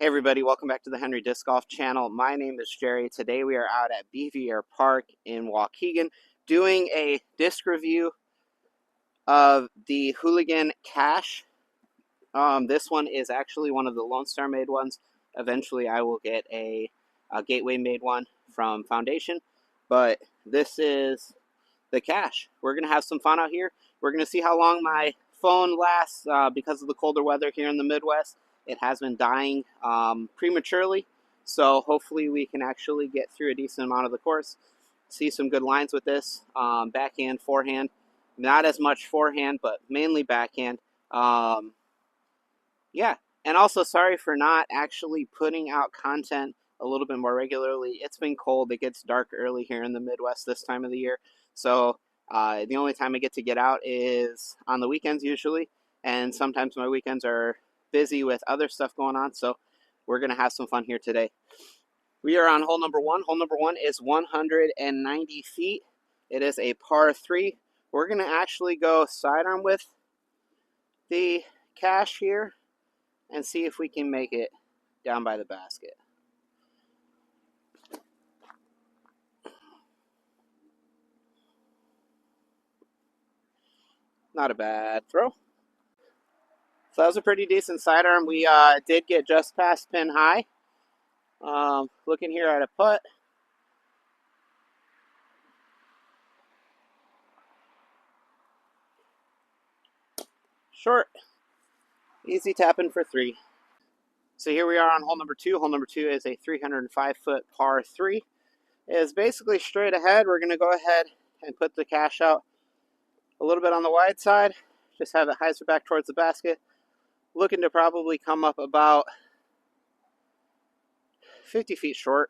Hey everybody, welcome back to the Henry Disc Golf channel. My name is Jerry. Today we are out at Beavier Park in Waukegan doing a disc review of the Hooligan Cash. This one is actually one of the Lone Star made ones. Eventually I will get a Gateway made one from Foundation, but this is the Cash. We're going to have some fun out here. We're going to see how long my phone lasts because of the colder weather here in the Midwest. It has been dying prematurely, so hopefully we can actually get through a decent amount of the course. See some good lines with this. Backhand, forehand. Not as much forehand, but mainly backhand. Yeah, and also sorry for not actually putting out content a little bit more regularly. It's been cold. It gets dark early here in the Midwest this time of the year. So the only time I get to get out is on the weekends usually, and sometimes my weekends are busy with other stuff going on, so we're going to have some fun here today. We are on hole number one. Hole number one is 190 feet. It is a par 3. We're going to actually go sidearm with the Cash here and see if we can make it down by the basket. Not a bad throw. So that was a pretty decent sidearm. We did get just past pin high. Looking here at a putt. Short. Easy tapping for 3. So here we are on hole number 2. Hole number 2 is a 305-foot par 3. It is basically straight ahead. We're going to go ahead and put the Cash out a little bit on the wide side. Just have it hyzer back towards the basket. Looking to probably come up about 50 feet short.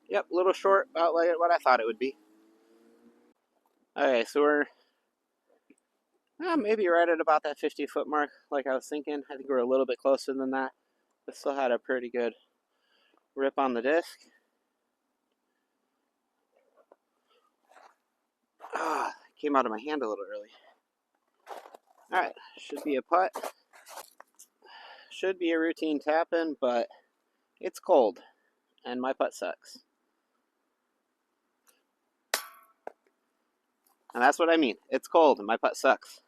Yep, a little short, about like what I thought it would be. Okay, so we're maybe right at about that 50-foot mark, like I was thinking. I think we're a little bit closer than that, but still had a pretty good rip on the disc. Came out of my hand a little early. Alright, should be a putt. Should be a routine tap-in, but it's cold, and my putt sucks. And that's what I mean. It's cold, and my putt sucks.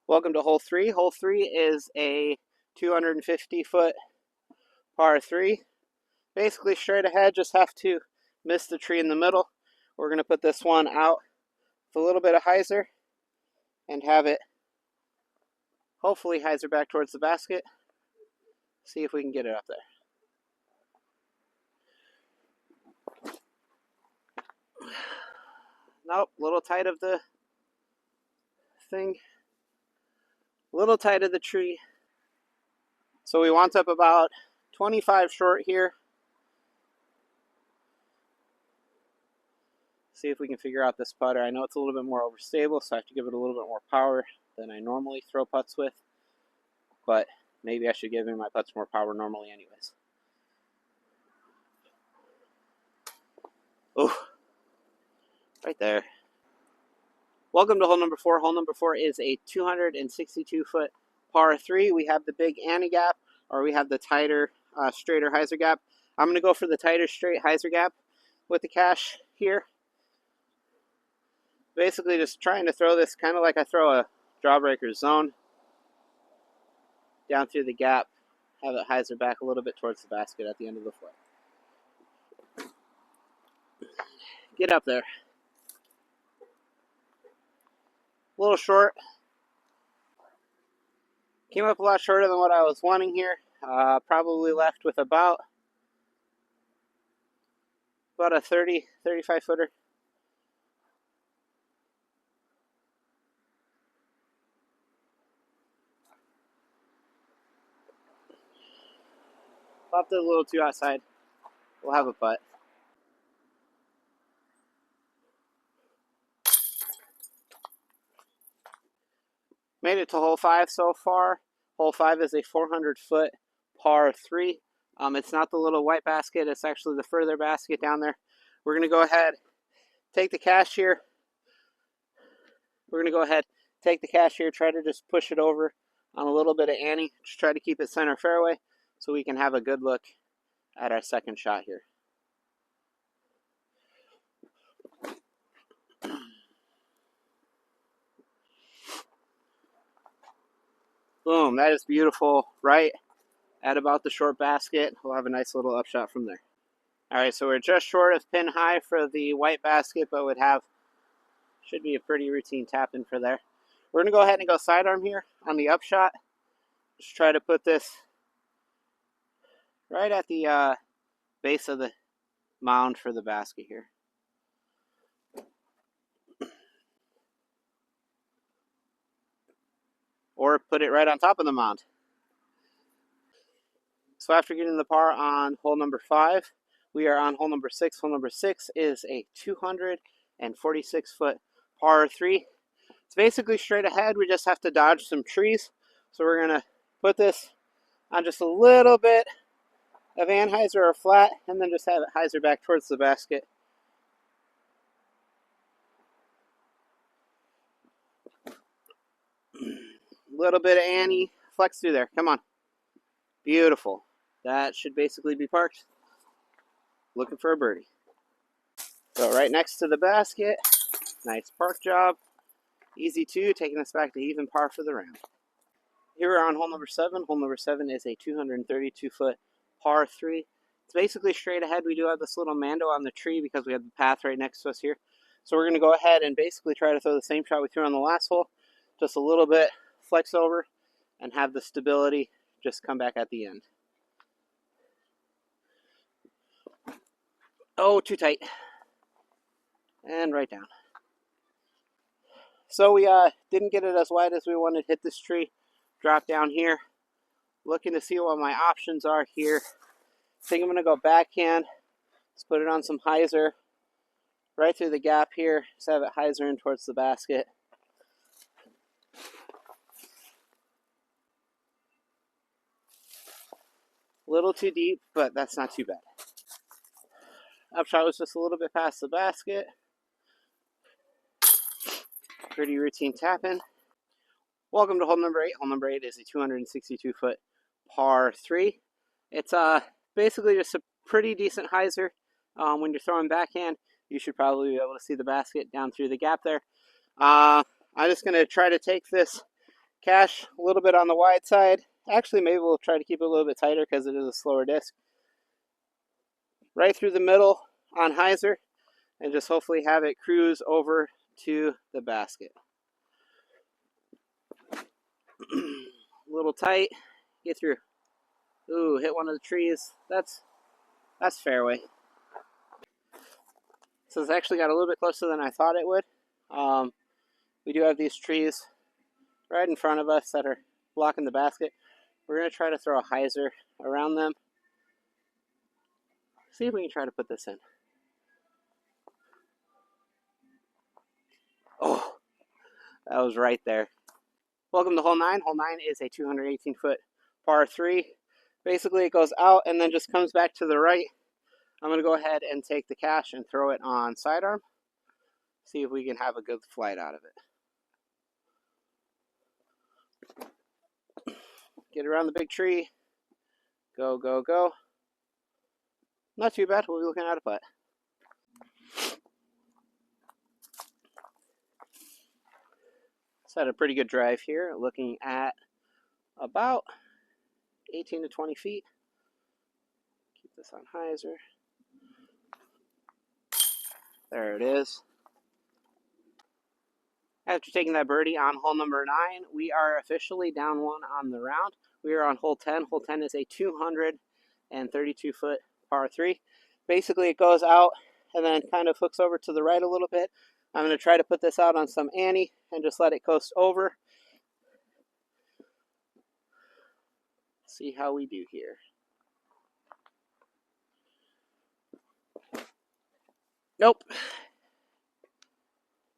Welcome to hole 3. Hole 3 is a 250-foot par 3. Basically straight ahead, just have to miss the tree in the middle. We're going to put this one out with a little bit of hyzer and have it hopefully hyzer back towards the basket. See if we can get it up there. Nope, a little tight of the thing. A little tight of the tree. So we want up about 25 short here. See if we can figure out this putter. I know it's a little bit more overstable, so I have to give it a little bit more power than I normally throw putts with. But maybe I should give my putts more power normally anyways. Oh, right there. Welcome to hole number 4. Hole number 4 is a 262-foot par 3. We have the big ante gap, or we have the tighter, straighter hyzer gap. I'm going to go for the tighter, straight hyzer gap with the Cash here. Basically just trying to throw this kind of like I throw a drawbreaker zone down through the gap, have it hyzer back a little bit towards the basket at the end of the foot. Get up there. A little short. Came up a lot shorter than what I was wanting here. Probably left with about a 35 footer. Popped it a little too outside. We'll have a putt. Made it to hole 5 so far. Hole 5 is a 400-foot par 3. It's not the little white basket, it's actually the further basket down there. We're going to go ahead, take the cash here. We're going to go ahead, take the cash here, try to just push it over on a little bit of ante. Just try to keep it center fairway so we can have a good look at our second shot here. Boom, that is beautiful, right at about the short basket. We'll have a nice little upshot from there. All right, so we're just short of pin high for the white basket, but should be a pretty routine tap in for there. We're going to go ahead and go sidearm here on the upshot. Just try to put this right at the base of the mound for the basket here. Or put it right on top of the mound. So after getting the par on hole number 5, we are on hole number 6. Hole number 6 is a 246-foot par 3. It's basically straight ahead. We just have to dodge some trees. So we're going to put this on just a little bit of anhyzer or flat, and then just have it hyzer back towards the basket. A little bit of ante, flex through there. Come on. Beautiful. That should basically be parked. Looking for a birdie. So right next to the basket. Nice park job. Easy 2, taking us back to even par for the round. Here we're on hole number 7. Hole number 7 is a 232-foot par 3. It's basically straight ahead. We do have this little mando on the tree because we have the path right next to us here. So we're going to go ahead and basically try to throw the same shot we threw on the last hole. Just a little bit flex over and have the stability just come back at the end. Oh, too tight. And right down. So we didn't get it as wide as we wanted. Hit this tree, drop down here. Looking to see what my options are here. I think I'm going to go backhand. Let's put it on some hyzer. Right through the gap here. Just have it hyzer in towards the basket. A little too deep, but that's not too bad. Upshot was just a little bit past the basket. Pretty routine tapping. Welcome to hole number 8. Hole number 8 is a 262-foot par 3. It's basically just a pretty decent hyzer. When you're throwing backhand, you should probably be able to see the basket down through the gap there. I'm just going to try to take this cash a little bit on the wide side. Actually, maybe we'll try to keep it a little bit tighter because it is a slower disc. Right through the middle on hyzer, and just hopefully have it cruise over to the basket. A little tight, get through. Ooh, hit one of the trees. That's fairway. So it's actually got a little bit closer than I thought it would. We do have these trees right in front of us that are blocking the basket. We're going to try to throw a hyzer around them. See if we can try to put this in. Oh, that was right there. Welcome to hole 9. Hole 9 is a 218-foot par 3. Basically, it goes out and then just comes back to the right. I'm going to go ahead and take the cash and throw it on sidearm. See if we can have a good flight out of it. Get around the big tree. Go, go, go. Not too bad. We'll be looking at a putt. Had a pretty good drive here, looking at about 18 to 20 feet. Keep this on hyzer. There it is. After taking that birdie on hole number 9, we are officially down 1 on the round. We are on hole 10. Hole 10 is a 232-foot par 3. Basically, it goes out and then kind of hooks over to the right a little bit. I'm going to try to put this out on some ante and just let it coast over. See how we do here. Nope.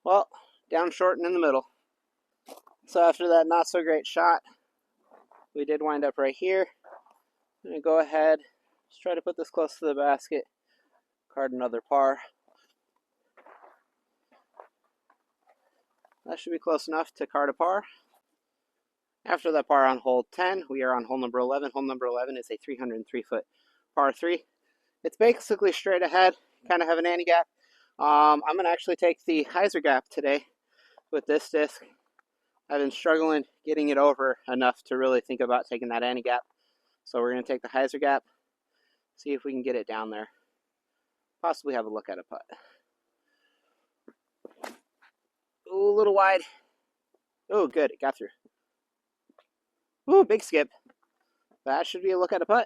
Well, down short and in the middle. So after that not so great shot, we did wind up right here. I'm going to go ahead, Just try to put this close to the basket. Card another par. That should be close enough to card a par. After that par on hole 10, we are on hole number 11. Hole number 11 is a 303-foot par 3. It's basically straight ahead, kind of have an ante gap. I'm going to actually take the hyzer gap today with this disc. I've been struggling getting it over enough to really think about taking that ante gap. So we're going to take the hyzer gap, see if we can get it down there. Possibly have a look at a putt. Ooh, a little wide. Oh, good, it got through. Ooh, big skip. That should be a look at a putt.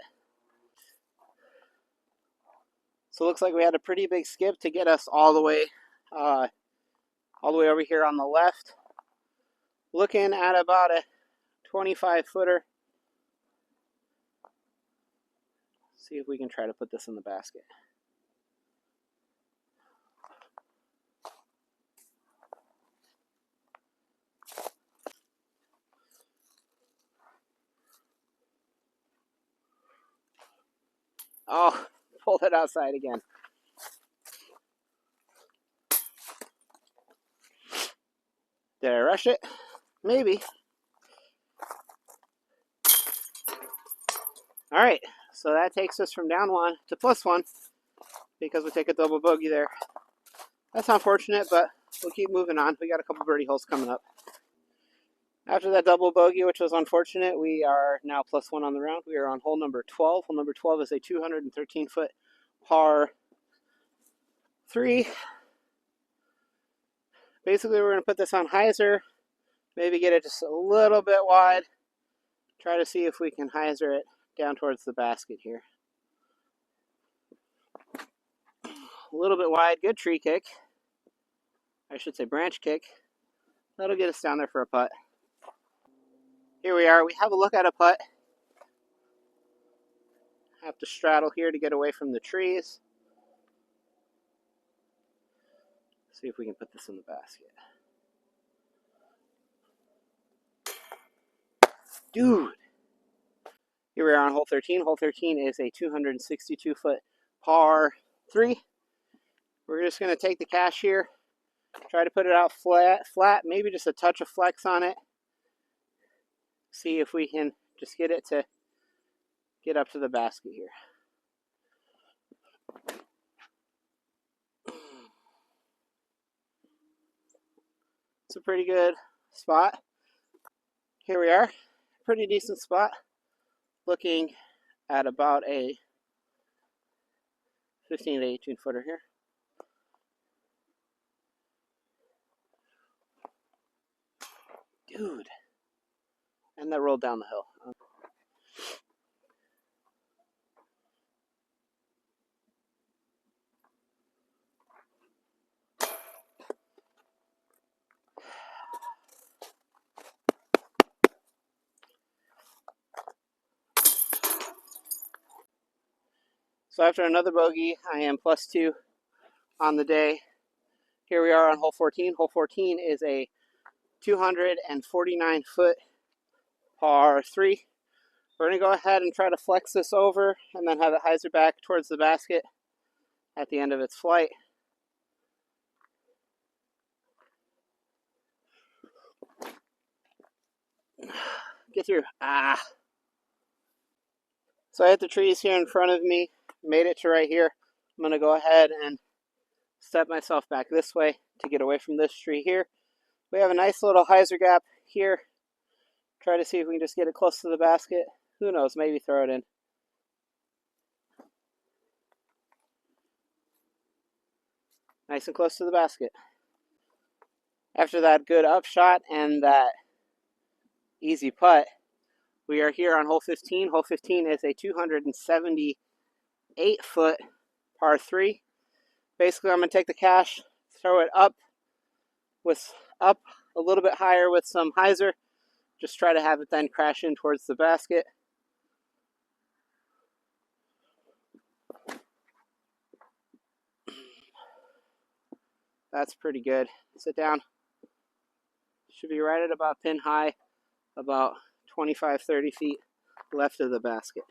So it looks like we had a pretty big skip to get us all the way over here on the left. Looking at about a 25-footer. See if we can try to put this in the basket. Oh, pulled it outside again. Did I rush it? Maybe. All right, so that takes us from down 1 to +1 because we take a double bogey there. That's unfortunate, but we'll keep moving on. We got a couple birdie holes coming up. After that double bogey, which was unfortunate, we are now +1 on the round. We are on hole number 12. Hole number 12 is a 213-foot par 3. Basically, we're going to put this on hyzer, maybe get it just a little bit wide. Try to see if we can hyzer it down towards the basket here. A little bit wide, good tree kick. I should say branch kick. That'll get us down there for a putt. Here we are. We have a look at a putt. Have to straddle here to get away from the trees. See if we can put this in the basket. Dude! Here we are on hole 13. Hole 13 is a 262-foot par 3. We're just going to take the cash here. Try to put it out flat, maybe just a touch of flex on it. See if we can just get it to get up to the basket here. It's a pretty good spot. Here we are, pretty decent spot. Looking at about a 15 to 18 footer here. Dude. And that rolled down the hill. So after another bogey, I am +2 on the day. Here we are on hole 14. Hole 14 is a 249-foot par 3. We're going to go ahead and try to flex this over and then have it hyzer back towards the basket at the end of its flight. Get through. So I hit the trees here in front of me, made it to right here. I'm going to go ahead and step myself back this way to get away from this tree here. We have a nice little hyzer gap here. Try to see if we can just get it close to the basket. Who knows, maybe throw it in. Nice and close to the basket. After that good upshot and that easy putt, we are here on hole 15. Hole 15 is a 278-foot par 3. Basically, I'm going to take the cash, throw it up a little bit higher with some hyzer. Just try to have it then crash in towards the basket. That's pretty good. Sit down. Should be right at about pin high, about 25-30 feet left of the basket.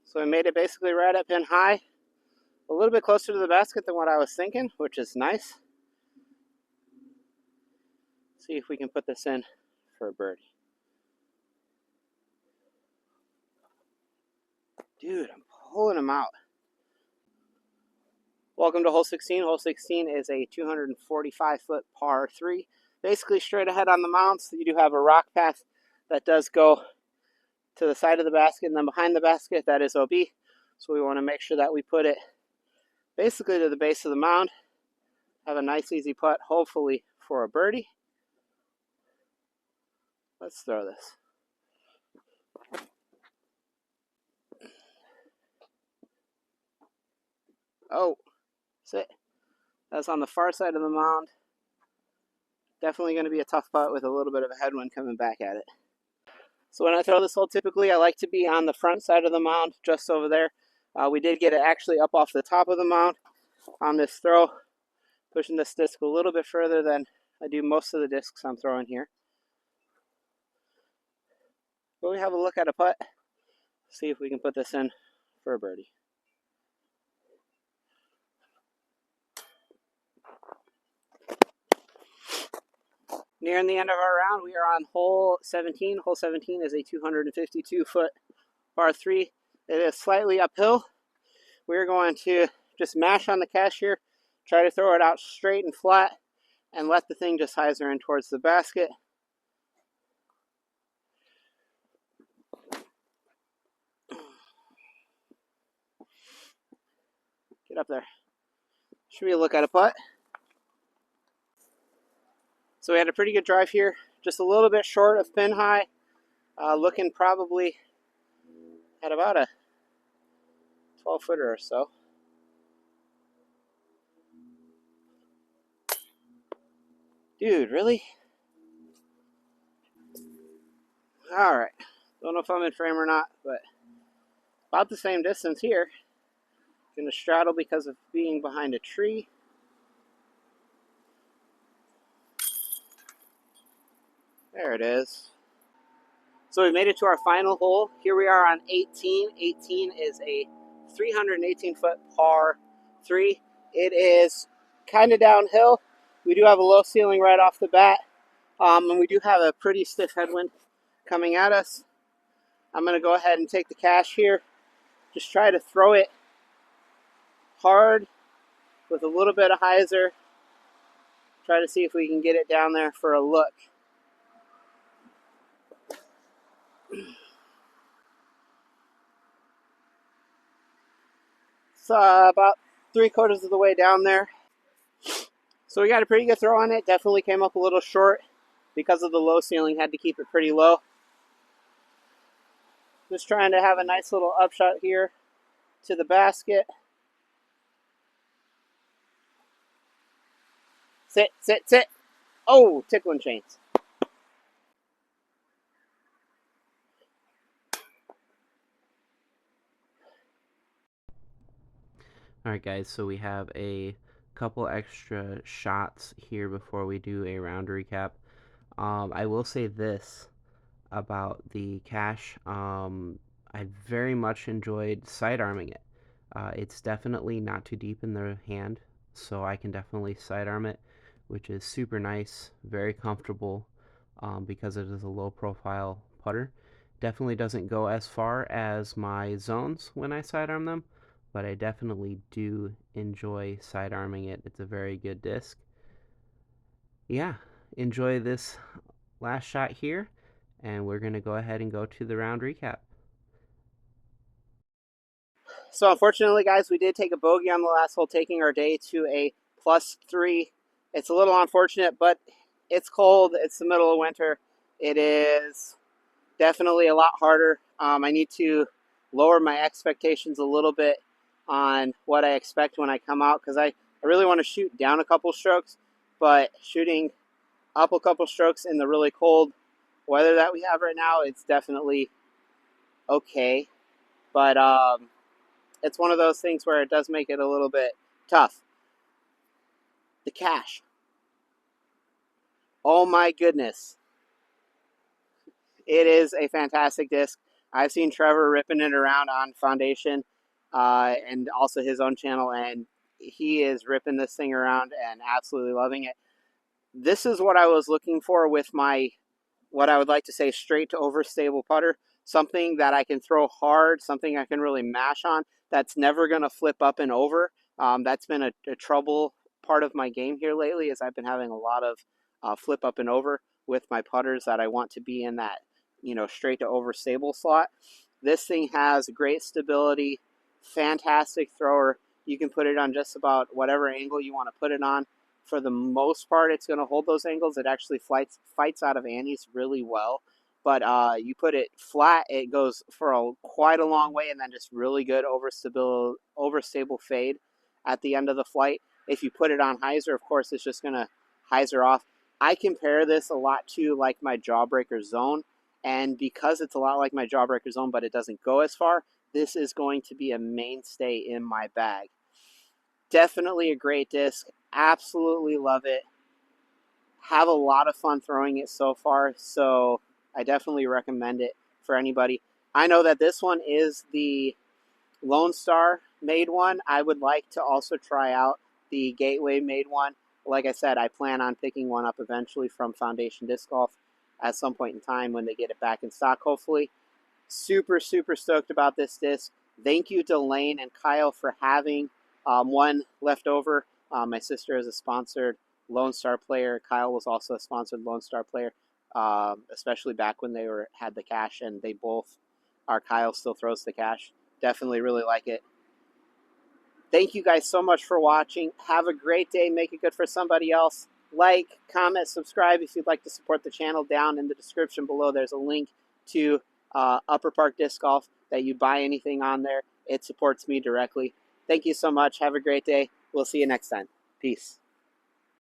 So I made it basically right at pin high, a little bit closer to the basket than what I was thinking, which is nice. See if we can put this in for a birdie. Dude, I'm pulling him out. Welcome to hole 16. Hole 16 is a 245-foot par 3. Basically straight ahead on the mounds. You do have a rock path that does go to the side of the basket, and then behind the basket, that is OB. So we want to make sure that we put it basically to the base of the mound. Have a nice easy putt, hopefully for a birdie. Let's throw this. Oh, sit. That's on the far side of the mound. Definitely going to be a tough putt with a little bit of a headwind coming back at it. So when I throw this hole, typically I like to be on the front side of the mound, just over there. We did get it actually up off the top of the mound on this throw, pushing this disc a little bit further than I do most of the discs I'm throwing here. But we have a look at a putt, see if we can put this in for a birdie. Nearing the end of our round, we are on hole 17. Hole 17 is a 252-foot par 3. It is slightly uphill. We're going to just mash on the cash here, try to throw it out straight and flat, and let the thing just hyzer in towards the basket. Get up there. Should be a look at a putt. So we had a pretty good drive here, just a little bit short of pin high, looking probably at about a 12-footer or so. Dude, really? All right. Don't know if I'm in frame or not, but about the same distance here. Gonna straddle because of being behind a tree. There it is. So we made it to our final hole. Here we are on 18. 18 is a 318-foot par 3. It is kind of downhill. We do have a low ceiling right off the bat, and we do have a pretty stiff headwind coming at us. I'm going to go ahead and take the cash here. Just try to throw it hard with a little bit of hyzer. Try to see if we can get it down there for a look. It's about 3/4 of the way down there. So we got a pretty good throw on it. Definitely came up a little short because of the low ceiling. Had to keep it pretty low. Just trying to have a nice little upshot here to the basket. Sit, sit, sit. Oh, tickling chains. Alright guys, so we have a couple extra shots here before we do a round recap. I will say this about the cash. I very much enjoyed sidearming it. It's definitely not too deep in the hand, so I can definitely sidearm it, which is super nice, very comfortable, because it is a low profile putter. Definitely doesn't go as far as my zones when I sidearm them, but I definitely do enjoy sidearming it. It's a very good disc. Yeah, enjoy this last shot here, and we're going to go ahead and go to the round recap. So unfortunately, guys, we did take a bogey on the last hole, taking our day to a +3. It's a little unfortunate, but it's cold. It's the middle of winter. It is definitely a lot harder. I need to lower my expectations a little bit on what I expect when I come out, because I really want to shoot down a couple strokes, but shooting up a couple strokes in the really cold weather that we have right now, it's definitely okay. But it's one of those things where it does make it a little bit tough. The cash. Oh my goodness. It is a fantastic disc. I've seen Trevor ripping it around on Foundation, and also his own channel, and he is ripping this thing around and absolutely loving it. This is what I was looking for with my, what I would like to say, straight to overstable putter. Something that I can throw hard, something I can really mash on, that's never going to flip up and over. That's been a trouble part of my game here lately, is I've been having a lot of flip up and over with my putters that I want to be in that, straight to overstable slot. This thing has great stability, fantastic thrower. You can put it on just about whatever angle you want to put it on. For the most part, it's going to hold those angles. It actually fights out of Annie's really well. But you put it flat, it goes for quite a long way, and then just really good overstable fade at the end of the flight. If you put it on hyzer, of course, it's just going to hyzer off. I compare this a lot to like my Jawbreaker Zone, and because it's a lot like my Jawbreaker Zone, but it doesn't go as far, this is going to be a mainstay in my bag. Definitely a great disc. Absolutely love it. Have a lot of fun throwing it so far, so I definitely recommend it for anybody. I know that this one is the Lone Star made one. I would like to also try out the Gateway made one. Like I said, I plan on picking one up eventually from Foundation Disc Golf at some point in time when they get it back in stock, hopefully. Super, super stoked about this disc. Thank you to Lane and Kyle for having one left over. My sister is a sponsored Lone Star player. Kyle was also a sponsored Lone Star player, especially back when they had the cash, and they both are. Kyle still throws the cash. Definitely really like it. Thank you guys so much for watching. Have a great day. Make it good for somebody else. Like, comment, subscribe if you'd like to support the channel. Down in the description below, there's a link to Upper Park Disc Golf that you buy anything on there. It supports me directly. Thank you so much. Have a great day. We'll see you next time. Peace.